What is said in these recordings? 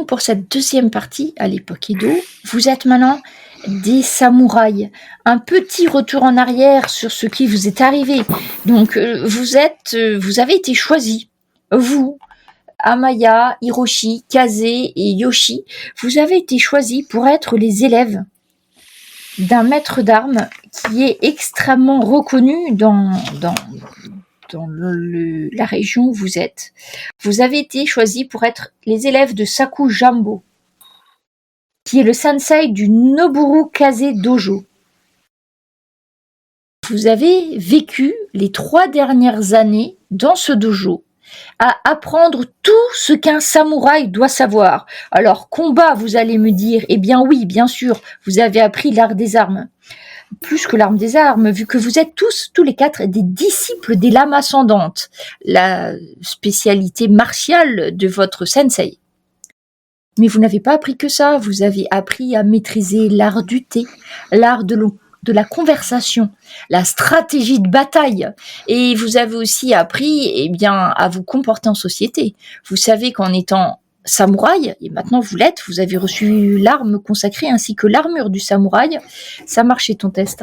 donc pour cette deuxième partie, à l'époque Edo, vous êtes maintenant des samouraïs. Un petit retour en arrière sur ce qui vous est arrivé. Donc vous avez été choisis. Vous, Amaya, Hiroshi, Kaze et Yoshi, vous avez été choisis pour être les élèves d'un maître d'armes qui est extrêmement reconnu dans la région où vous êtes. Vous avez été choisis pour être les élèves de Saku Jambo, qui est le sensei du Noboru Kaze Dojo. Vous avez vécu les 3 dernières années dans ce dojo à apprendre tout ce qu'un samouraï doit savoir. Alors, combat, vous allez me dire, eh bien oui, bien sûr, vous avez appris l'art des armes. Plus que l'arme des armes, vu que vous êtes tous les 4, des disciples des lames ascendantes, la spécialité martiale de votre sensei. Mais vous n'avez pas appris que ça, vous avez appris à maîtriser l'art du thé, l'art de la conversation, la stratégie de bataille. Et vous avez aussi appris à vous comporter en société. Vous savez qu'en étant samouraï, et maintenant vous l'êtes, vous avez reçu l'arme consacrée ainsi que l'armure du samouraï. Ça marche chez ton test.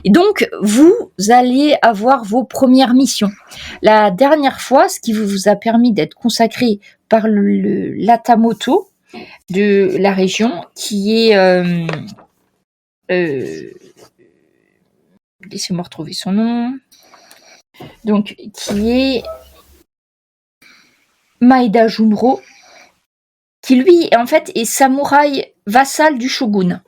Et donc, vous allez avoir vos premières missions. La dernière fois, ce qui vous a permis d'être consacré par l'Atamoto de la région, qui est... laissez-moi retrouver son nom. Donc, qui est Maeda Junro, qui lui, en fait, est samouraï vassal du shogun.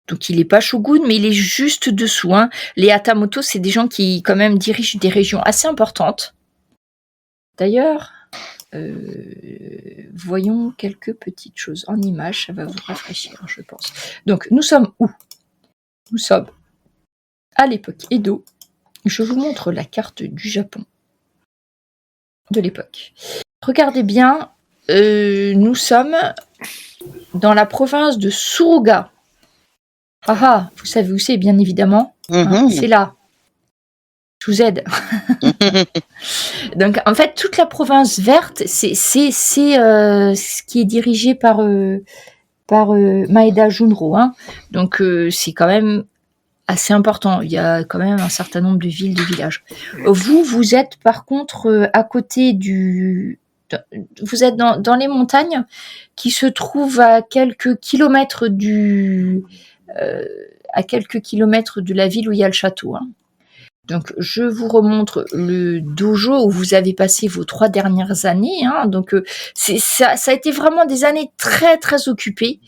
Donc, il n'est pas shogun, mais il est juste dessous. Les Hatamoto, c'est des gens qui, quand même, dirigent des régions assez importantes. D'ailleurs, voyons quelques petites choses en images. Ça va vous rafraîchir, je pense. Donc, nous sommes où ? Nous sommes à l'époque Edo. Je vous montre la carte du Japon de l'époque. Regardez bien, nous sommes dans la province de Suruga. Vous savez où c'est, bien évidemment. C'est là. Je vous aide. Donc, en fait, toute la province verte, c'est ce qui est dirigé par Maeda Junro. Donc, c'est quand même assez important. Il y a quand même un certain nombre de villes, de villages. Vous êtes par contre à côté vous êtes dans les montagnes qui se trouvent à quelques kilomètres de la ville où il y a le château. Donc, je vous remontre le dojo où vous avez passé vos 3 dernières années. Donc, ça a été vraiment des années très, très occupées.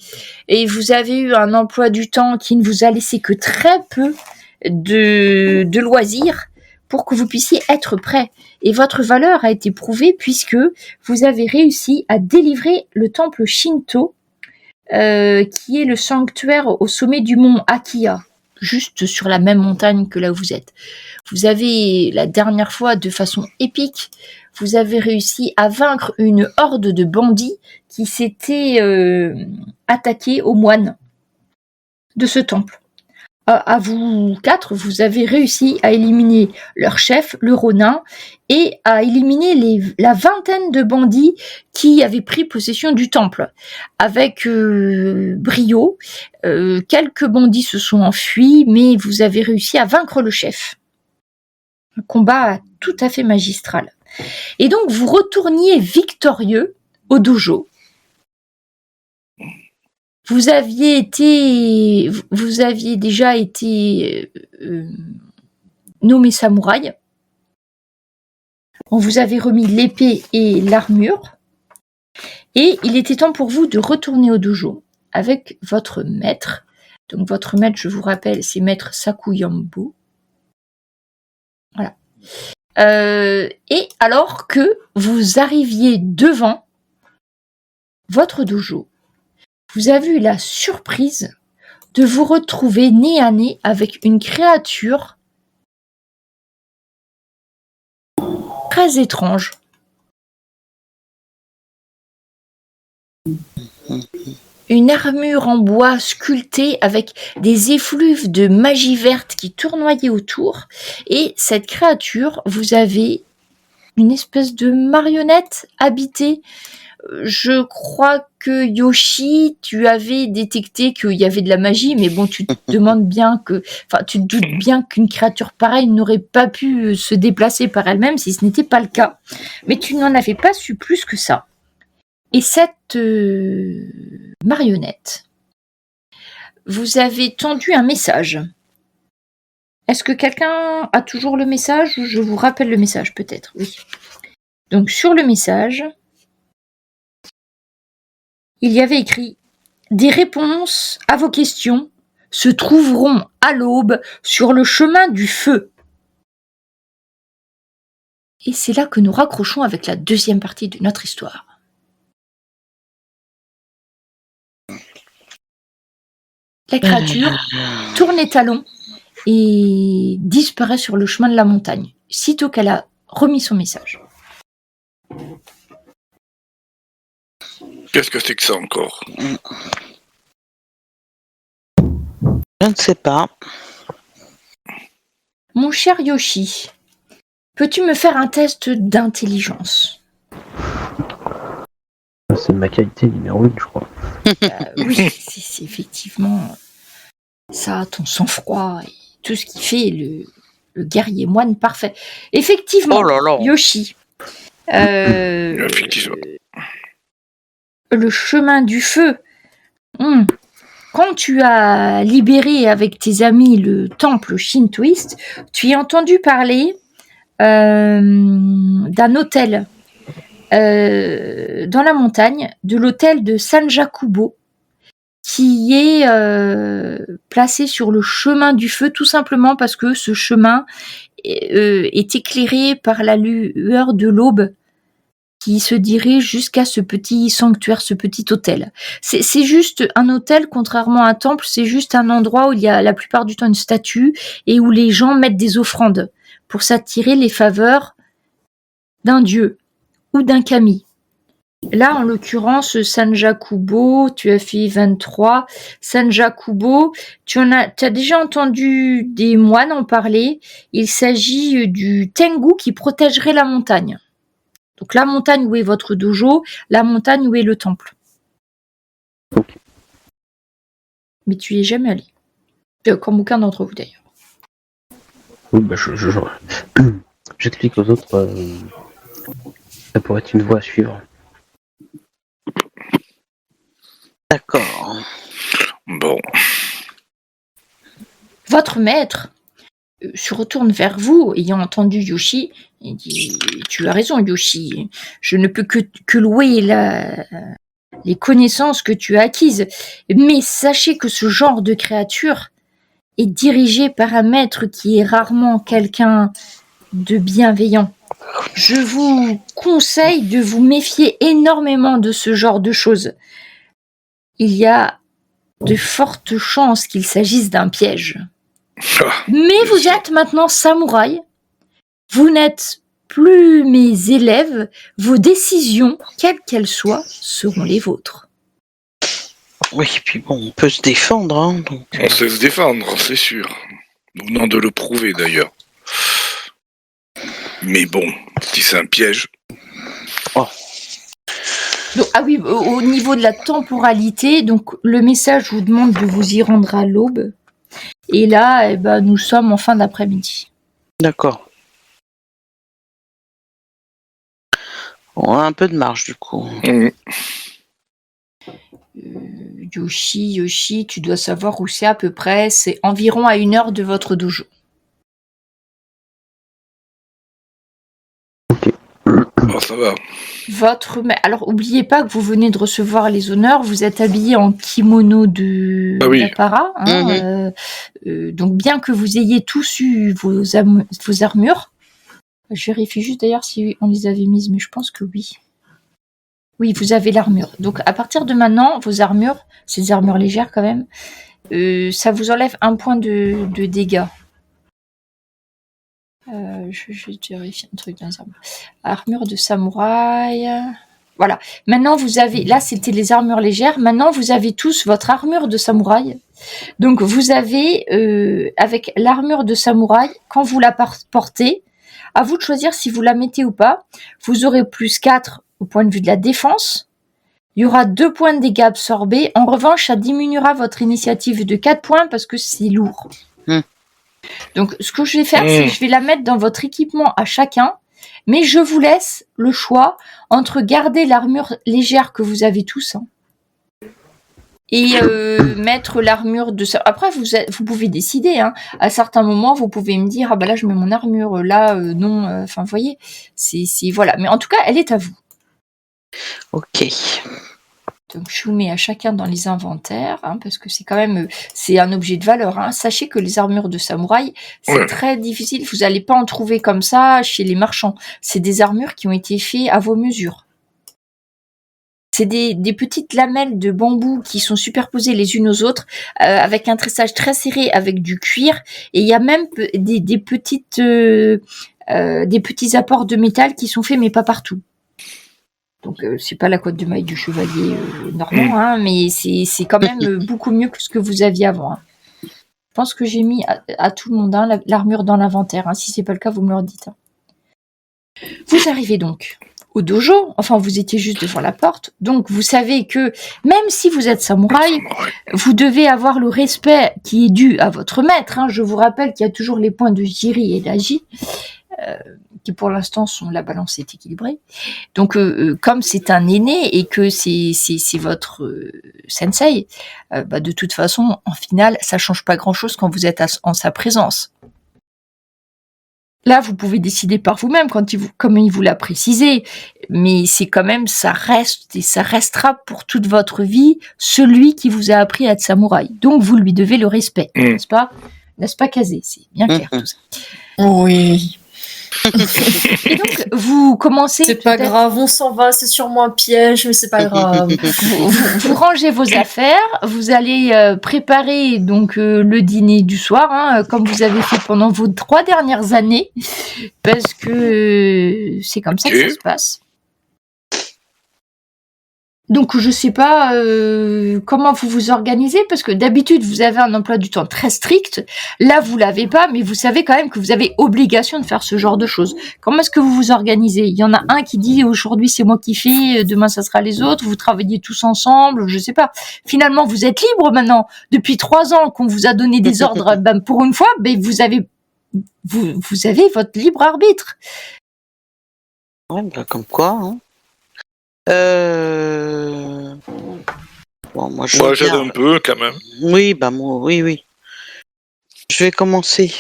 Et vous avez eu un emploi du temps qui ne vous a laissé que très peu de loisirs pour que vous puissiez être prêt. Et votre valeur a été prouvée puisque vous avez réussi à délivrer le temple Shinto, qui est le sanctuaire au sommet du mont Akiya, juste sur la même montagne que là où vous êtes. Vous avez, la dernière fois, de façon épique, vous avez réussi à vaincre une horde de bandits qui s'étaient attaqués aux moines de ce temple. À vous 4, vous avez réussi à éliminer leur chef, le Ronin, et à éliminer la vingtaine de bandits qui avaient pris possession du temple. Avec brio, quelques bandits se sont enfuis, mais vous avez réussi à vaincre le chef. Un combat tout à fait magistral. Et donc, vous retourniez victorieux au dojo. Vous aviez déjà été nommé samouraï. On vous avait remis l'épée et l'armure. Et il était temps pour vous de retourner au dojo avec votre maître. Donc, votre maître, je vous rappelle, c'est maître Sakuyambo. Voilà. Et alors que vous arriviez devant votre dojo, vous avez eu la surprise de vous retrouver nez à nez avec une créature très étrange. Une armure en bois sculptée avec des effluves de magie verte qui tournoyaient autour. Et cette créature, vous avez une espèce de marionnette habitée je crois que Yoshi, tu avais détecté qu'il y avait de la magie, mais bon, tu te demandes bien tu te doutes bien qu'une créature pareille n'aurait pas pu se déplacer par elle-même si ce n'était pas le cas. Mais tu n'en avais pas su plus que ça. Et cette marionnette, vous avez tendu un message. Est-ce que quelqu'un a toujours le message ou je vous rappelle le message peut-être? Oui. Donc sur le message, il y avait écrit « Des réponses à vos questions se trouveront à l'aube sur le chemin du feu ». Et c'est là que nous raccrochons avec la deuxième partie de notre histoire. La créature tourne les talons et disparaît sur le chemin de la montagne, sitôt qu'elle a remis son message. Qu'est-ce que c'est que ça encore? Je ne sais pas. Mon cher Yoshi, peux-tu me faire un test d'intelligence? C'est ma qualité numéro 1, je crois. Oui, c'est effectivement ça, ton sang-froid et tout ce qui fait le guerrier moine parfait. Effectivement, Oh là là. Yoshi. Effectivement. Le chemin du feu. Quand tu as libéré avec tes amis le temple shintoïste, tu as entendu parler d'un hôtel dans la montagne, de l'hôtel de Sanjakubo, qui est placé sur le chemin du feu, tout simplement parce que ce chemin est éclairé par la lueur de l'aube qui se dirige jusqu'à ce petit sanctuaire, ce petit hôtel. C'est juste un hôtel, contrairement à un temple, c'est juste un endroit où il y a la plupart du temps une statue et où les gens mettent des offrandes pour s'attirer les faveurs d'un dieu ou d'un kami. Là, en l'occurrence, Sanjakubo, tu as fait 23. Sanjakubo, tu as déjà entendu des moines en parler. Il s'agit du Tengu qui protégerait la montagne. Donc la montagne où est votre dojo, la montagne où est le temple. Ok. Mais tu y es jamais allé. Comme aucun d'entre vous d'ailleurs. Oui, bah j'explique aux autres, ça pourrait être une voie à suivre. D'accord. Bon. Votre maître se retourne vers vous, ayant entendu Yoshi, et dit « Tu as raison, Yoshi, je ne peux que louer les connaissances que tu as acquises, mais sachez que ce genre de créature est dirigé par un maître qui est rarement quelqu'un de bienveillant. Je vous conseille de vous méfier énormément de ce genre de choses. Il y a de fortes chances qu'il s'agisse d'un piège. Mais vous êtes maintenant samouraï. Vous n'êtes plus mes élèves. Vos décisions, quelles qu'elles soient, seront les vôtres. » Oui, puis bon, on peut se défendre, hein, donc... On sait se défendre, c'est sûr. Nous venons de le prouver d'ailleurs. Mais bon, si c'est un piège... Donc, ah oui, au niveau de la temporalité, donc le message vous demande de vous y rendre à l'aube. Et là, nous sommes en fin d'après-midi. D'accord. On a un peu de marge, du coup. Yoshi, tu dois savoir où c'est à peu près. C'est environ à 1 heure de votre dojo. Oh, ça va. Alors, oubliez pas que vous venez de recevoir les honneurs. Vous êtes habillé en kimono d'apparat. Donc, bien que vous ayez tous eu vos armures, je vérifie juste d'ailleurs si on les avait mises, mais je pense que oui. Oui, vous avez l'armure. Donc, à partir de maintenant, vos armures, c'est des armures légères quand même, ça vous enlève 1 point de dégâts. Je vais vérifier un truc dans les armures. Armure de samouraï. Voilà. Maintenant, vous avez... Là, c'était les armures légères. Maintenant, vous avez tous votre armure de samouraï. Donc, vous avez, avec l'armure de samouraï, quand vous la portez, à vous de choisir si vous la mettez ou pas. Vous aurez plus 4 au point de vue de la défense, Il y aura 2 points de dégâts absorbés. En revanche, ça diminuera votre initiative de 4 points parce que c'est lourd. Donc, ce que je vais faire, c'est que je vais la mettre dans votre équipement à chacun, mais je vous laisse le choix entre garder l'armure légère que vous avez tous, et mettre l'armure de ça. Après, vous pouvez décider. À certains moments, vous pouvez me dire, ah bah là, je mets mon armure, là, non. Enfin, vous voyez, c'est voilà. Mais en tout cas, elle est à vous. Ok. Donc, je vous mets à chacun dans les inventaires, parce que c'est quand même, c'est un objet de valeur. Sachez que les armures de samouraï, c'est très difficile. Vous n'allez pas en trouver comme ça chez les marchands. C'est des armures qui ont été faites à vos mesures. C'est des petites lamelles de bambou qui sont superposées les unes aux autres, avec un tressage très serré avec du cuir. Et il y a même des petits apports de métal qui sont faits, mais pas partout. Donc c'est pas la cotte de maille du chevalier normand, mais c'est quand même beaucoup mieux que ce que vous aviez avant. Je pense que j'ai mis à tout le monde l'armure dans l'inventaire. Si c'est pas le cas, vous me le dites. Vous arrivez donc au dojo, enfin vous étiez juste devant la porte, donc vous savez que même si vous êtes samouraï, vous devez avoir le respect qui est dû à votre maître. Je vous rappelle qu'il y a toujours les points de Jiri et d'Aji, qui pour l'instant sont, la balance est équilibrée. Donc comme c'est un aîné et que c'est votre sensei, de toute façon, en finale, ça change pas grand-chose quand vous êtes en sa présence. Là, vous pouvez décider par vous-même comme il vous l'a précisé, mais c'est quand même, ça reste et ça restera pour toute votre vie celui qui vous a appris à être samouraï. Donc, vous lui devez le respect, n'est-ce pas, Kazé? C'est bien clair tout ça. Oui. Et donc, vous commencez... C'est pas grave, on s'en va, c'est sûrement un piège, mais c'est pas grave. Vous rangez vos affaires, vous allez préparer donc le dîner du soir, comme vous avez fait pendant vos 3 dernières années, parce que c'est comme ça que ça se passe. Donc, je sais pas comment vous vous organisez, parce que d'habitude, vous avez un emploi du temps très strict. Là, vous l'avez pas, mais vous savez quand même que vous avez obligation de faire ce genre de choses. Comment est-ce que vous vous organisez? Il y en a un qui dit, aujourd'hui, c'est moi qui fais, demain, ça sera les autres. Vous travaillez tous ensemble, je sais pas. Finalement, vous êtes libre maintenant. Depuis 3 ans qu'on vous a donné des ordres, pour une fois, vous avez votre libre arbitre. Ouais, comme quoi, Bon, moi j'aide un peu quand même. Oui, oui. Je vais commencer.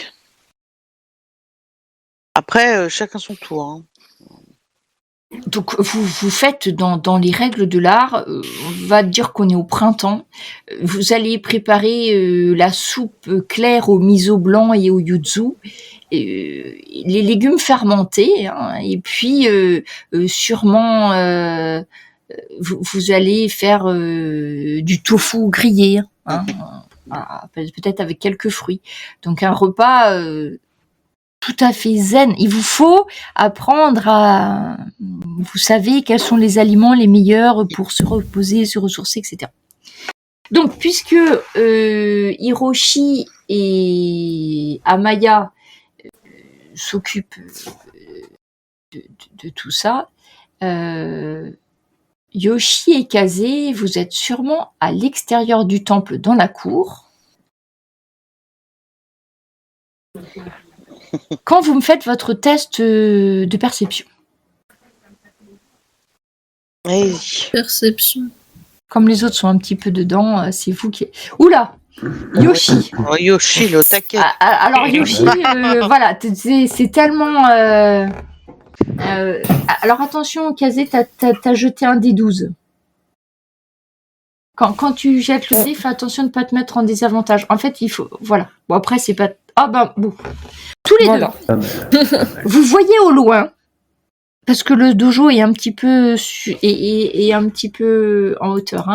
Après, chacun son tour. Donc vous faites dans les règles de l'art, on va dire qu'on est au printemps. Vous allez préparer la soupe claire au miso blanc et au yuzu, les légumes fermentés, et puis sûrement vous allez faire du tofu grillé, peut-être avec quelques fruits. Donc un repas tout à fait zen. Il vous faut apprendre à... Vous savez quels sont les aliments les meilleurs pour se reposer, se ressourcer, etc. Donc, puisque Hiroshi et Amaya s'occupent de tout ça, Yoshi et Kaze, vous êtes sûrement à l'extérieur du temple, dans la cour. Quand vous me faites votre test de perception. Perception. Comme les autres sont un petit peu dedans, c'est vous qui... Oula, Yoshi. Oh, Yoshi, le taquet. Alors Yoshi, voilà, c'est tellement... alors attention, Kazé, t'as jeté un des 12. Quand tu jettes le dé, fais attention de ne pas te mettre en désavantage. En fait, il faut... Voilà. Bon, après, c'est pas... bon. Tous les deux. Vous voyez au loin, parce que le dojo est un petit peu est un petit peu en hauteur.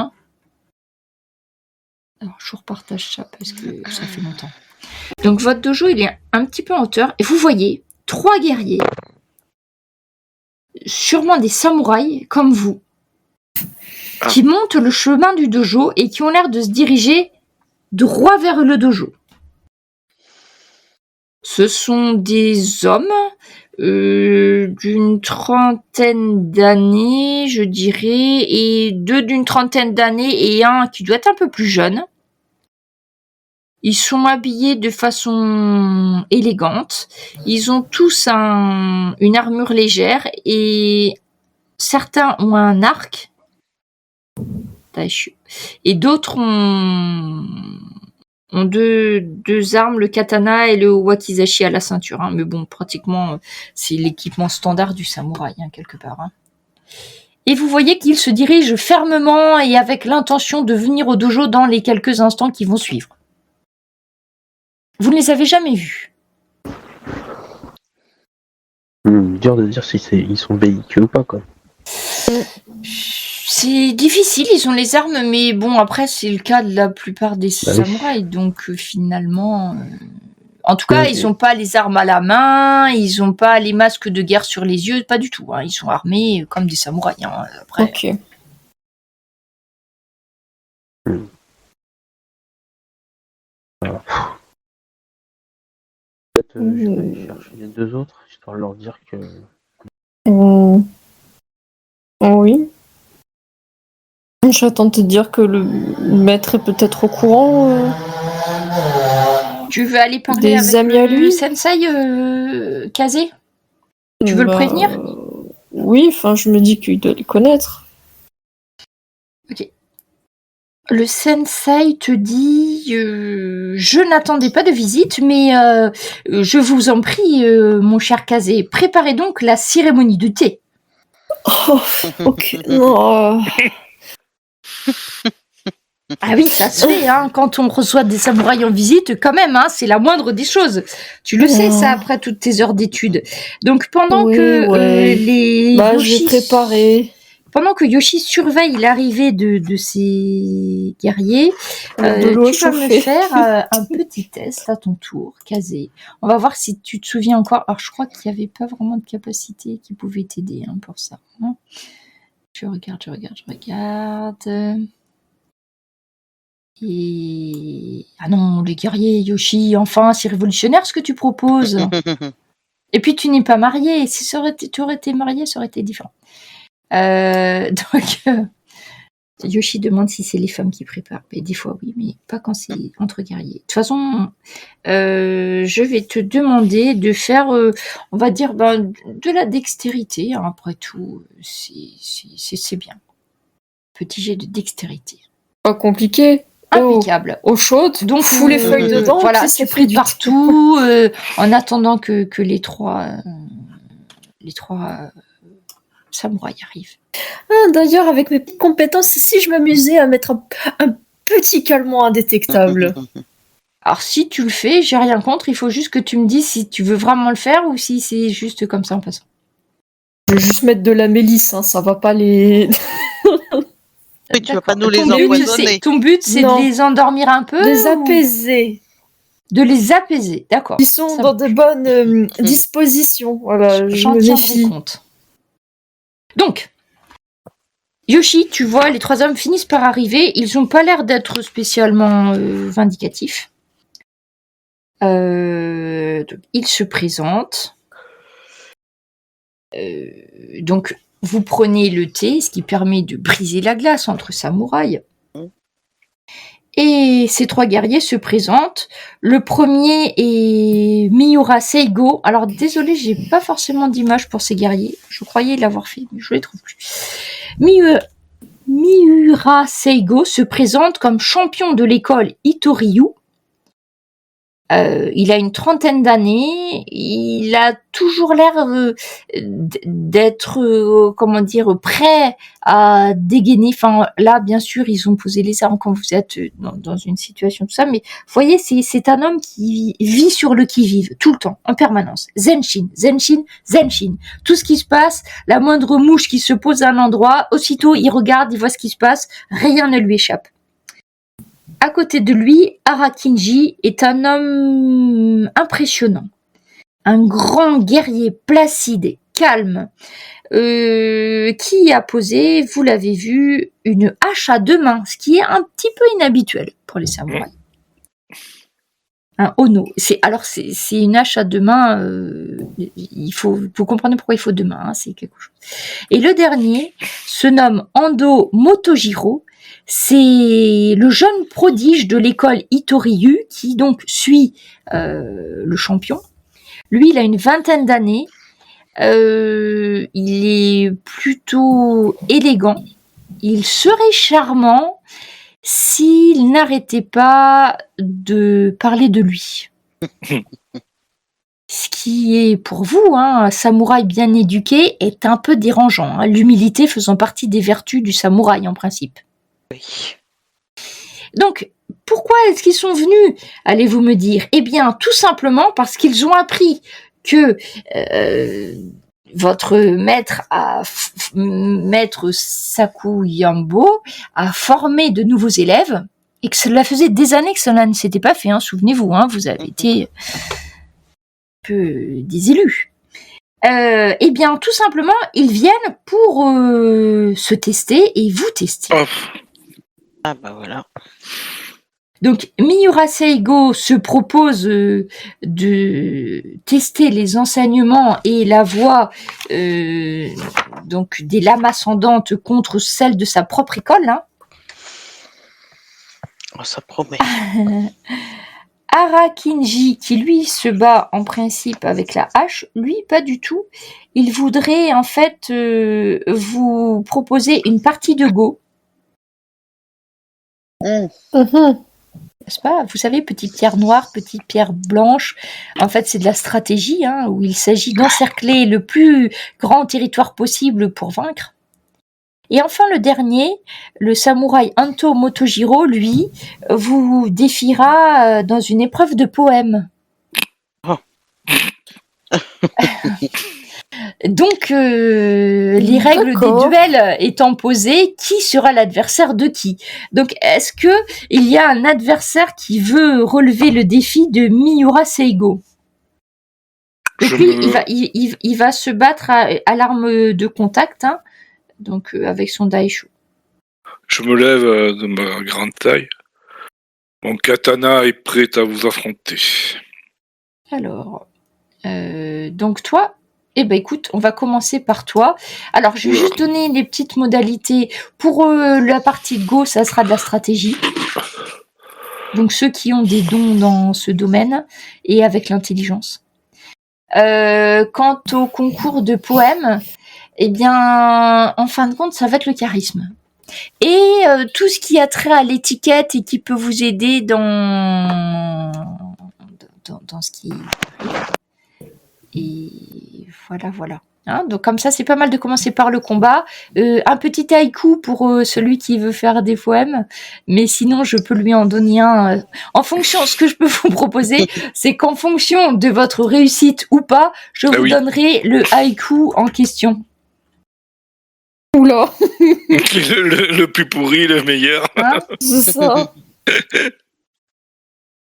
Alors, je vous repartage ça parce que ça fait longtemps. Donc, votre dojo, il est un petit peu en hauteur. Et vous voyez 3 guerriers, sûrement des samouraïs, comme vous, qui montent le chemin du dojo et qui ont l'air de se diriger droit vers le dojo. Ce sont des hommes d'une trentaine d'années, je dirais, et 2 d'une trentaine d'années et un qui doit être un peu plus jeune. Ils sont habillés de façon élégante. Ils ont tous une armure légère et certains ont un arc. Et d'autres ont deux armes, le katana et le wakizashi à la ceinture. Hein. Mais bon, pratiquement, c'est l'équipement standard du samouraï, hein, quelque part. Hein. Et vous voyez qu'ils se dirigent fermement et avec l'intention de venir au dojo dans les quelques instants qui vont suivre. Vous ne les avez jamais vus. Dur de dire si ils sont véhiculés ou pas, quoi. C'est difficile, ils ont les armes, mais bon, après, c'est le cas de la plupart des samouraïs. Donc, finalement... En tout cas, ils n'ont pas les armes à la main, ils n'ont pas les masques de guerre sur les yeux, pas du tout. Hein. Ils sont armés comme des samouraïs. Hein, après. Ok. Voilà. Peut-être je vais aller chercher les 2 autres, histoire de leur dire que... Oui. J'attends de te dire que le maître est peut-être au courant. Tu veux aller parler Des avec amis à le lui sensei Kazé? Tu veux le prévenir? Oui, enfin, je me dis qu'il doit les connaître. Ok. Le sensei te dit je n'attendais pas de visite, mais je vous en prie, mon cher Kazé, préparez donc la cérémonie du thé. Oh, ok, non. Ah oui, ça se fait, hein, quand on reçoit des samouraïs en visite, quand même, hein, c'est la moindre des choses. Tu le sais, ça, après toutes tes heures d'études. Donc, pendant que les Yoshi... je vais préparer. Pendant que Yoshi surveille l'arrivée de ses guerriers, tu vas me faire un petit test à ton tour, Kazé. On va voir si tu te souviens encore. Alors, je crois qu'il n'y avait pas vraiment de capacité qui pouvait t'aider hein, pour ça. Hein. Je regarde. Et... Ah non, les guerriers, Yoshi, enfin, c'est révolutionnaire ce que tu proposes. Et puis, tu n'es pas marié. Si tu aurais été marié, ça aurait été différent. Yoshi demande si c'est les femmes qui préparent. Et des fois, oui, mais pas quand c'est entre guerriers. De toute façon, je vais te demander de faire, on va dire, de la dextérité. Hein, après tout, c'est bien. Petit jet de dextérité. Pas compliqué. Impeccable. Eau chaude. Donc, fous les feuilles dedans. Voilà, tu pries partout en attendant que les trois samouraïs arrivent. Ah, d'ailleurs, avec mes compétences, si je m'amusais à mettre un petit calmant indétectable. Alors, si tu le fais, j'ai rien contre. Il faut juste que tu me dises si tu veux vraiment le faire ou si c'est juste comme ça en passant. Je vais juste mettre de la mélisse, hein, ça va pas les... Oui, tu vas pas nous les empoisonner. Ton but, c'est de les endormir un peu? De les apaiser. De les apaiser, d'accord. Ils sont dans de bonnes dispositions. Voilà, j'en tiendrai compte. Donc, Yoshi, tu vois, les 3 hommes finissent par arriver. Ils n'ont pas l'air d'être spécialement vindicatifs. Donc, ils se présentent. Donc, vous prenez le thé, ce qui permet de briser la glace entre samouraïs. Et ces 3 guerriers se présentent. Le premier est Miura Seigo. Alors, désolé, j'ai pas forcément d'image pour ces guerriers. Je croyais l'avoir fait, mais je les trouve plus. Miura Seigo se présente comme champion de l'école Itoryu. Il a une trentaine d'années, il a toujours l'air d'être, prêt à dégainer. Enfin, là, bien sûr, ils ont posé les armes quand vous êtes dans une situation tout ça, mais vous voyez, c'est un homme qui vit sur le qui-vive, tout le temps, en permanence. Zenshin. Tout ce qui se passe, la moindre mouche qui se pose à un endroit, aussitôt, il regarde, il voit ce qui se passe, rien ne lui échappe. À côté de lui, Arakinji est un homme impressionnant. Un grand guerrier placide et calme qui a posé, vous l'avez vu, une hache à 2 mains, ce qui est un petit peu inhabituel pour les samouraïs. Un ono. C'est une hache à deux mains. Vous comprenez pourquoi il faut deux mains. Hein, c'est quelque chose. Et le dernier se nomme Ando Motojiro. C'est le jeune prodige de l'école Itoryu qui donc suit le champion. Lui, il a une vingtaine d'années. Il est plutôt élégant. Il serait charmant s'il n'arrêtait pas de parler de lui. Ce qui est pour vous, un samouraï bien éduqué, est un peu dérangeant. L'humilité faisant partie des vertus du samouraï en principe. Oui. Donc, pourquoi est-ce qu'ils sont venus, allez-vous me dire ? Eh bien, tout simplement parce qu'ils ont appris que votre maître Saku Yambo a formé de nouveaux élèves et que cela faisait des années que cela ne s'était pas fait. Souvenez-vous, vous avez été un peu des élus. Eh bien, tout simplement, ils viennent pour se tester et vous tester. Oh, Ah bah voilà. Donc, Miura Seigo se propose de tester les enseignements et la voix donc des lames ascendantes contre celle de sa propre école. Oh, ça promet. Arakinji, qui lui se bat en principe avec la hache, lui pas du tout. Il voudrait en fait vous proposer une partie de Go. N'est-ce pas ? Vous savez, petite pierre noire, petite pierre blanche. En fait, c'est de la stratégie, où il s'agit d'encercler le plus grand territoire possible pour vaincre. Et enfin, le dernier, le samouraï Anto Motojiro, lui, vous défiera dans une épreuve de poème. Oh. Donc, les règles des duels étant posées, qui sera l'adversaire de qui ? Donc, est-ce que il y a un adversaire qui veut relever le défi de Miura Seigo ? Donc lui, il va se battre à l'arme de contact, donc avec son daisho. Je me lève de ma grande taille. Mon katana est prêt à vous affronter. Alors, donc toi, écoute, on va commencer par toi. Alors, je vais juste donner les petites modalités. Pour la partie de Go, ça sera de la stratégie. Donc, ceux qui ont des dons dans ce domaine et avec l'intelligence. Quant au concours de poèmes, eh bien, en fin de compte, ça va être le charisme. Et tout ce qui a trait à l'étiquette et qui peut vous aider dans ce qui... Et voilà. Donc comme ça, c'est pas mal de commencer par le combat. Un petit haïku pour celui qui veut faire des poèmes. Mais sinon, je peux lui en donner un. En fonction, ce que je peux vous proposer, c'est qu'en fonction de votre réussite ou pas, je vous donnerai le haïku en question. Oula. le plus pourri, le meilleur. C'est ça.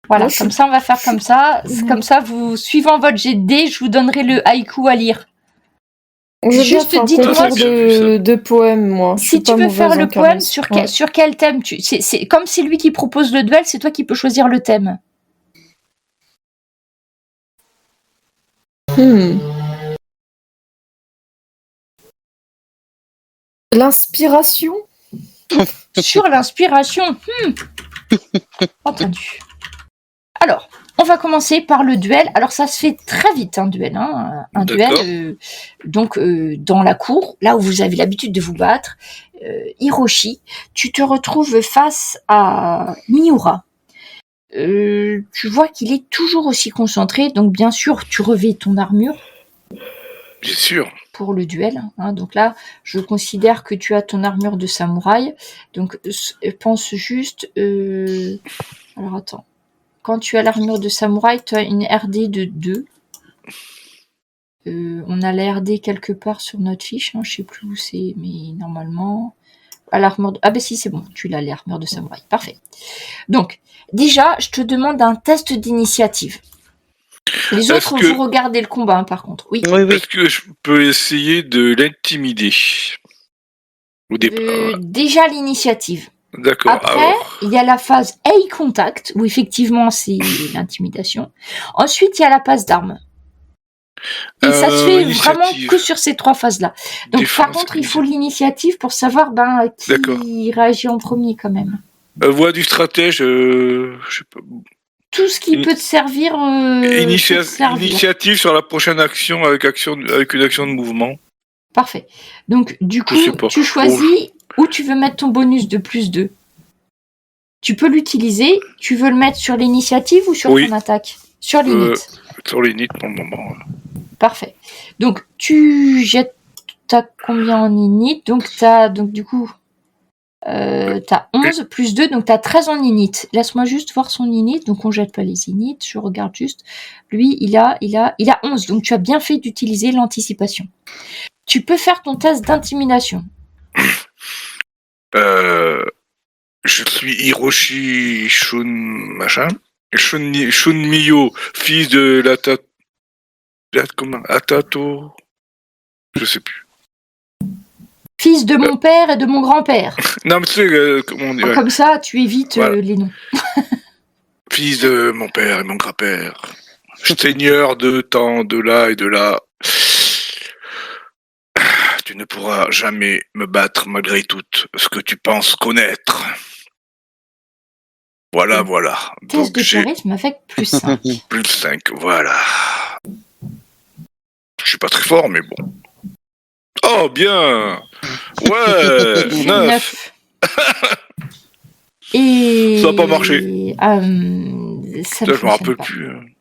Voilà, comme ça, on va faire comme ça. Comme ça, vous, suivant votre jet de dés, je vous donnerai le haïku à lire. Juste dites-moi de poèmes, moi. Si tu veux faire le poème, sur quel thème c'est comme c'est lui qui propose le duel, c'est toi qui peux choisir le thème. L'inspiration. Sur l'inspiration. Entendu. Alors, on va commencer par le duel. Alors, ça se fait très vite, un duel. Un duel, dans la cour, là où vous avez l'habitude de vous battre. Hiroshi, tu te retrouves face à Miura. Tu vois qu'il est toujours aussi concentré. Donc, bien sûr, tu revais ton armure. Bien sûr. Pour le duel. Donc là, je considère que tu as ton armure de samouraï. Donc, pense juste... Alors, attends. Quand tu as l'armure de samouraï, tu as une RD de 2. On a la RD quelque part sur notre fiche. Je ne sais plus où c'est, mais normalement... À l'armure de... Ah ben si, c'est bon. Tu l'as, l'armure de samouraï. Parfait. Donc, déjà, je te demande un test d'initiative. Les autres, vous regardez le combat, par contre. Oui. Est-ce que je peux essayer de l'intimider au départ? Déjà l'initiative. D'accord. Après, Alors, il y a la phase eye contact, où effectivement c'est l'intimidation. Ensuite, il y a la passe d'armes. Et ça se fait vraiment initiative. que sur ces 3 phases-là. Donc, par Défense, contre, il faut l'initiative pour savoir D'accord. qui réagit en premier quand même. Voix du stratège, je sais pas. Tout ce qui Ini- peut te servir, peut te servir. Initiative sur la prochaine action avec une action de mouvement. Parfait. Donc, du Je sais coup, pas. tu choisis où tu veux mettre ton bonus de plus 2. Tu peux l'utiliser. Tu veux le mettre sur l'initiative ou sur Oui. ton attaque? Sur l'init. Sur les nids pour le moment. Parfait. Donc, tu jettes. T'as combien en init? Donc, du coup, t'as 11 plus 2, donc t'as 13 en init. Laisse-moi juste voir son init. Donc, on jette pas les init. Je regarde juste. Lui, il a 11. Donc, tu as bien fait d'utiliser l'anticipation. Tu peux faire ton test d'intimidation. Je suis Hiroshi Shun machin. Shun Miyo, fils de Atato. Je sais plus. Fils de mon père et de mon grand-père. Non, mais tu sais, comment on dit, ouais. Comme ça, tu évites Voilà. les noms. Fils de mon père et mon grand-père. Seigneur de temps, de là et de là. Tu ne pourras jamais me battre malgré tout ce que tu penses connaître. Voilà. Test Donc de j'ai charisme avec plus 5. plus de 5, voilà. Je suis pas très fort, mais bon. Oh, bien. Ouais, 9. Et... Ça a pas marché. Ça Je ne me fonctionne rappelle pas. plus.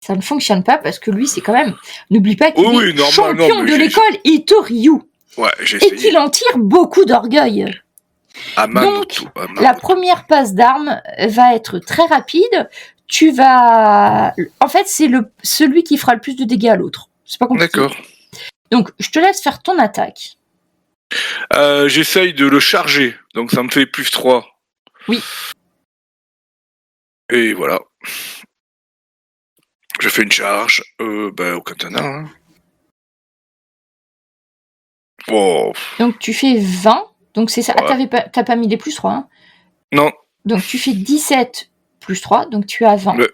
Ça ne fonctionne pas parce que lui, c'est quand même... N'oublie pas qu'il Oui, est normal, champion non, mais de j'ai- l'école Itoryu. Ouais, j'ai Et essayé. qu'il en tire beaucoup d'orgueil. Amamoto. La première passe d'armes va être très rapide. Tu vas... En fait, c'est celui qui fera le plus de dégâts à l'autre. C'est pas compliqué. D'accord. Donc, je te laisse faire ton attaque. J'essaye de le charger, donc ça me fait plus 3. Oui. Et voilà. Je fais une charge au katana. Hein. Oh, Donc, tu fais 20. Donc, c'est ça. Ouais. Ah, t'as pas mis les plus 3. Hein. non. Donc, tu fais 17 plus 3. Donc, tu as 20. Ouais.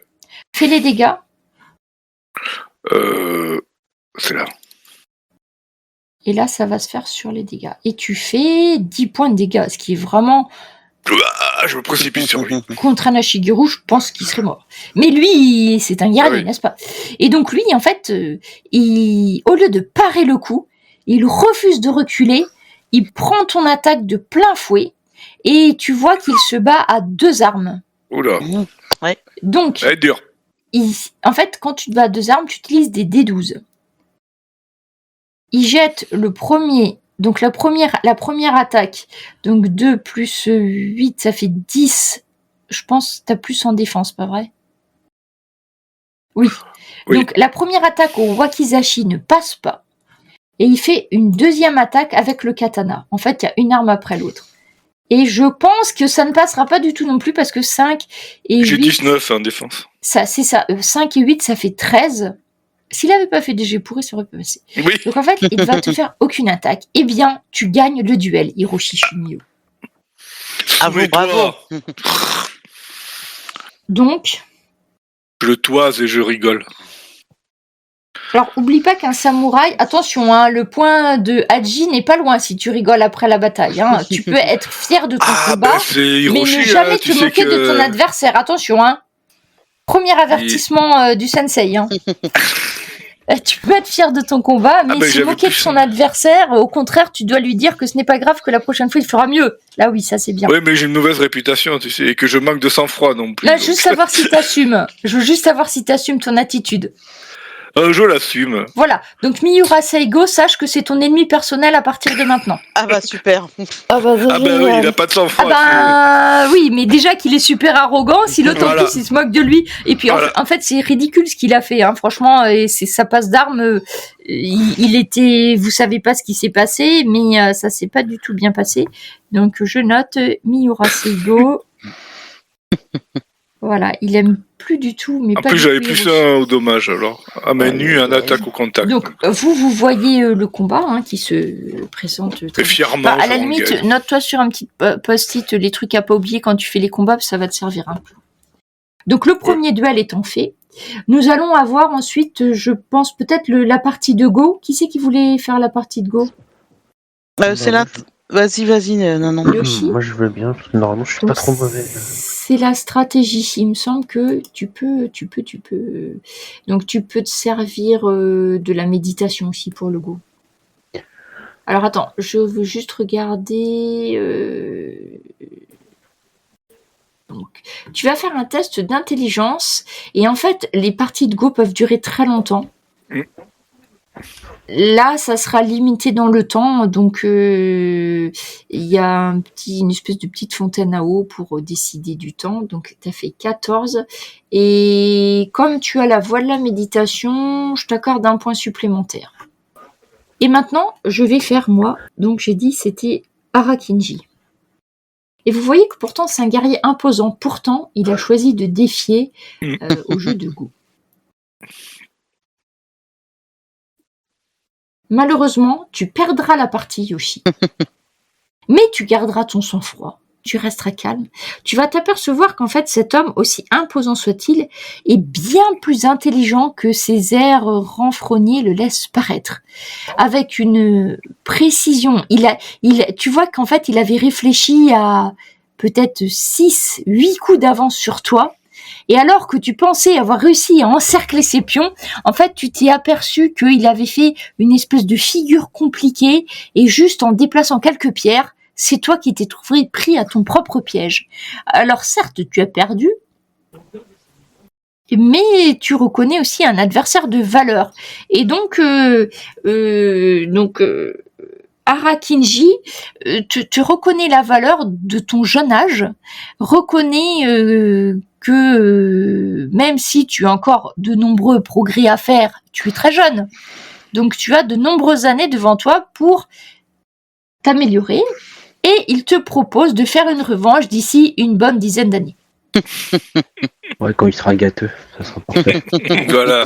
Fais les dégâts. C'est là. Et là, ça va se faire sur les dégâts. Et tu fais 10 points de dégâts. Ce qui est vraiment... Ah, je me précipite sur lui. Contre un Ashigeru, je pense qu'il serait mort. Mais lui, c'est un guerrier, Ah oui. n'est-ce pas? Et donc lui, en fait, au lieu de parer le coup, il refuse de reculer, il prend ton attaque de plein fouet, et tu vois qu'il se bat à 2 armes. Oula. Donc, Elle est dure. en fait, quand tu te bats à 2 armes, tu utilises des D12. Il jette le premier... Donc la première attaque, donc 2 plus 8, ça fait 10. Je pense que t'as plus en défense, pas vrai? Oui. Donc la première attaque au wakizashi ne passe pas. Et il fait une deuxième attaque avec le katana. En fait, il y a une arme après l'autre. Et je pense que ça ne passera pas du tout non plus parce que 5 et 8... J'ai 19 en défense. Ça, c'est ça. 5 et 8, ça fait 13. S'il avait pas fait des jets pourris, ça aurait pas passé. Oui. Donc en fait, il ne va te faire aucune attaque. Eh bien, tu gagnes le duel, Hiroshi Shunmyo. Ah bon, bravo. Donc, Je toise et je rigole. alors oublie pas qu'un samouraï, attention, hein, le point de Haji n'est pas loin si tu rigoles après la bataille. Hein. Tu peux être fier de ton combat, c'est mais Hiroshi, ne jamais tu te sais moquer que... de ton adversaire. Attention, hein. Premier avertissement du sensei. Hein. Tu peux être fier de ton combat, mais se j'avais moquer de plus son ça. adversaire, au contraire, tu dois lui dire que ce n'est pas grave, que la prochaine fois, il fera mieux. Là, oui, ça, c'est bien. Oui, mais j'ai une mauvaise réputation, tu sais, et que je manque de sang-froid non plus. Là, donc. juste savoir si t'assumes. Je veux juste savoir si t'assumes ton attitude. Je l'assume. Voilà. Donc, Miura Seigo, sache que c'est ton ennemi personnel à partir de maintenant. Ah bah super. Ah bah, Ah ben oui, il a pas de sang-froid. Oui, mais déjà qu'il est super arrogant, si l'autre Voilà. en plus il se moque de lui, et puis Voilà. en fait c'est ridicule ce qu'il a fait, hein. Franchement, et c'est sa passe d'armes, il était, vous savez pas ce qui s'est passé, mais ça s'est pas du tout bien passé. Donc je note Miura Seigo. Voilà, il aime plus du tout. Mais En pas plus, du j'avais tout plus héros. un au dommage, alors. À main nue, un attaque au contact. Donc, vous voyez le combat qui se présente Et très bien. fièrement, Bah, à je la limite, m'engage. note-toi sur un petit post-it les trucs à pas oublier quand tu fais les combats, ça va te servir un peu. Donc, le premier duel étant fait, nous allons avoir ensuite, je pense, peut-être la partie de Go. Qui c'est qui voulait faire la partie de Go? C'est là. Vas-y, non. Yoshi. Moi je veux bien, parce que normalement je suis Donc, pas trop mauvais. c'est la stratégie. Il me semble que tu peux. Donc, tu peux te servir de la méditation aussi pour le Go. Alors, attends, je veux juste regarder. Donc, tu vas faire un test d'intelligence. Et en fait, les parties de Go peuvent durer très longtemps. Là, ça sera limité dans le temps, donc il y a une espèce de petite fontaine à eau pour décider du temps. Donc, tu as fait 14. Et comme tu as la voie de la méditation, je t'accorde un point supplémentaire. Et maintenant, je vais faire moi. Donc, j'ai dit c'était Arakinji. Et vous voyez que pourtant, c'est un guerrier imposant. Pourtant, il a choisi de défier au jeu de Go. Malheureusement, tu perdras la partie, Yoshi. Mais tu garderas ton sang-froid. Tu resteras calme. Tu vas t'apercevoir qu'en fait, cet homme, aussi imposant soit-il, est bien plus intelligent que ses airs renfrognés le laissent paraître. Avec une précision. Tu vois qu'en fait, il avait réfléchi à peut-être 6, 8 coups d'avance sur toi. Et alors que tu pensais avoir réussi à encercler ses pions, en fait, tu t'es aperçu qu'il avait fait une espèce de figure compliquée et juste en déplaçant quelques pierres, c'est toi qui t'es trouvé pris à ton propre piège. Alors certes, tu as perdu, mais tu reconnais aussi un adversaire de valeur. Et donc, Arakinji, tu reconnais la valeur de ton jeune âge, reconnais que même si tu as encore de nombreux progrès à faire, tu es très jeune. Donc tu as de nombreuses années devant toi pour t'améliorer et il te propose de faire une revanche d'ici une bonne dizaine d'années. Ouais, quand il sera gâteux, ça sera parfait. Voilà.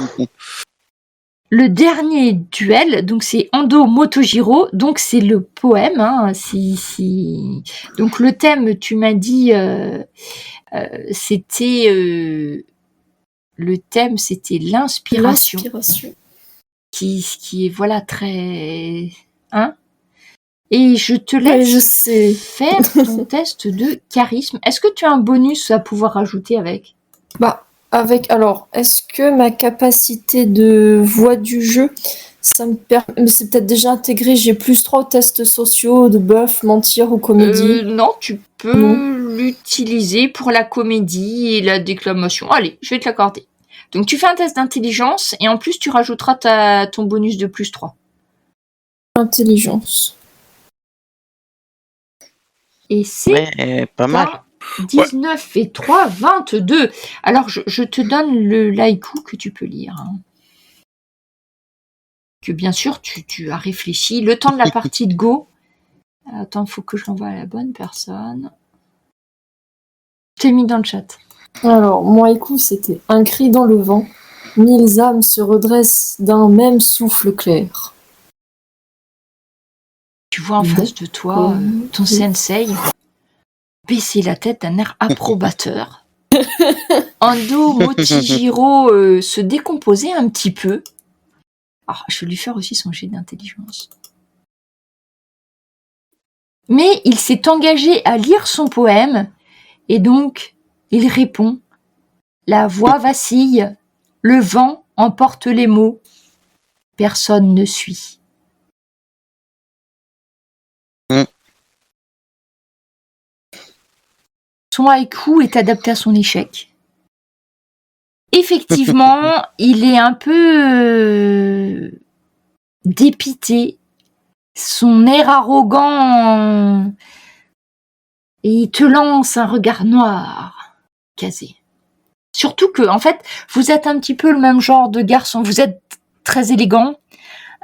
Le dernier duel, donc c'est Ando Motojiro, donc c'est le poème. Donc le thème, tu m'as dit, c'était le thème, c'était l'inspiration, qui est voilà très, Et je te laisse faire ton test de charisme. Est-ce que tu as un bonus à pouvoir ajouter avec? Alors, est-ce que ma capacité de voix du jeu, ça me permet, c'est peut-être déjà intégré, j'ai +3 aux tests sociaux de bluff, mentir ou comédie? Non, tu peux l'utiliser pour la comédie et la déclamation. Allez, je vais te l'accorder. Donc tu fais un test d'intelligence et en plus tu rajouteras ton bonus de +3. Intelligence. Et c'est pas mal. 19 et 3, 22. Alors, je te donne le laiku que tu peux lire. Que bien sûr, tu as réfléchi. Le temps de la partie de Go. Attends, il faut que je l'envoie à la bonne personne. Je t'ai mis dans le chat. Alors, mon haïku, c'était un cri dans le vent. 1000 âmes se redressent d'un même souffle clair. Tu vois en face de toi ton sensei baisser la tête d'un air approbateur. Ando Motojiro se décomposait un petit peu. Alors, je vais lui faire aussi son jet d'intelligence. Mais il s'est engagé à lire son poème, et donc, il répond « La voix vacille, le vent emporte les mots, personne ne suit. » Son haïku est adapté à son échec. Effectivement, il est un peu dépité. Son air arrogant, et il te lance un regard noir, casé. Surtout que, en fait, vous êtes un petit peu le même genre de garçon. Vous êtes très élégant,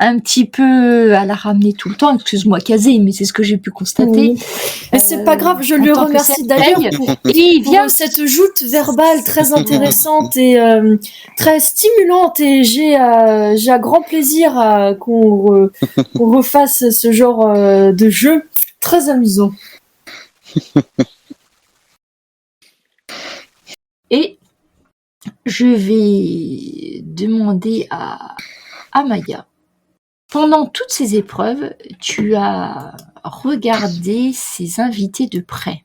un petit peu à la ramener tout le temps. Excuse-moi, Kazé, mais c'est ce que j'ai pu constater. Oui. Mais c'est pas grave, je en lui tant que remercie Sensei. d'ailleurs pour, Et pour viens, cette joute verbale très intéressante et très stimulante. Et j'ai un grand plaisir qu'on refasse ce genre de jeu très amusant. et je vais demander à Maya. Pendant toutes ces épreuves, tu as regardé ces invités de près.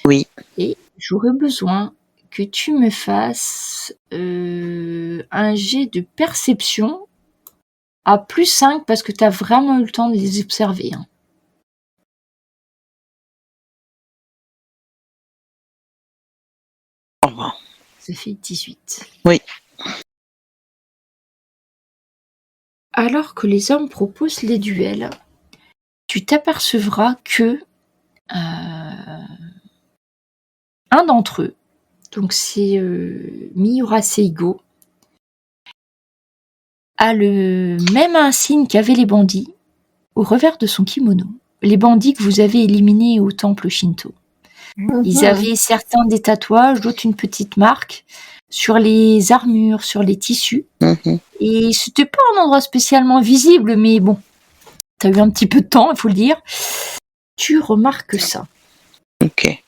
Oui. Et j'aurais besoin que tu me fasses un jet de perception à +5 parce que tu as vraiment eu le temps de les observer. Hein. Au revoir. Ça fait 18. Oui. Alors que les hommes proposent les duels, tu t'apercevras que un d'entre eux, donc c'est Miura Seigo, a le même insigne qu'avaient les bandits au revers de son kimono. Les bandits que vous avez éliminés au temple Shinto. Ils avaient certains des tatouages, d'autres une petite marque sur les armures, sur les tissus. Mhm. Et c'était pas un endroit spécialement visible, mais bon, t'as eu un petit peu de temps, il faut le dire. Tu remarques ça. Ok.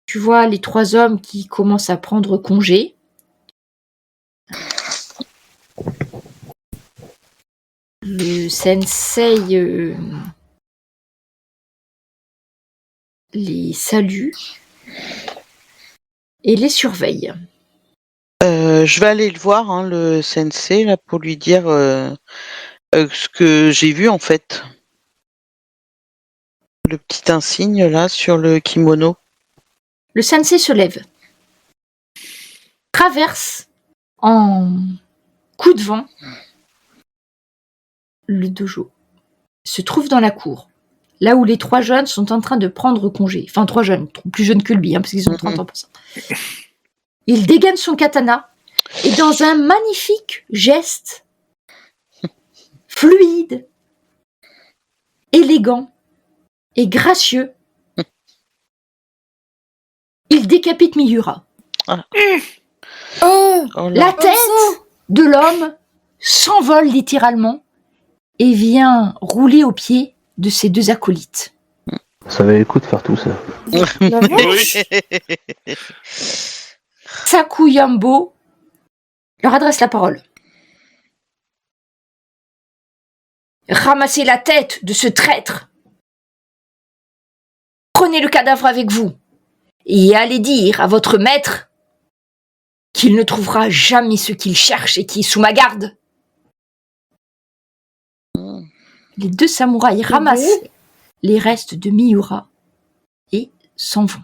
Tu vois les 3 hommes qui commencent à prendre congé. Le sensei les salue et les surveille. Je vais aller le voir, hein, le sensei, là, pour lui dire ce que j'ai vu, en fait. Le petit insigne, là, sur le kimono. Le sensei se lève, traverse en coup de vent le dojo, se trouve dans la cour, là où les 3 jeunes sont en train de prendre congé. Enfin, 3 jeunes, plus jeunes que lui, hein, parce qu'ils ont 30 ans pour ça. Il dégaine son katana et dans un magnifique geste fluide, élégant et gracieux, il décapite Miura. Oh, Oh là. La tête de l'homme s'envole littéralement et vient rouler aux pieds de ses 2 acolytes. Ça valait le coup de faire tout ça. la vache. Oui. Saku Yambo leur adresse la parole. Ramassez la tête de ce traître. Prenez le cadavre avec vous et allez dire à votre maître qu'il ne trouvera jamais ce qu'il cherche et qui est sous ma garde. Les 2 samouraïs ramassent les restes de Miura et s'en vont.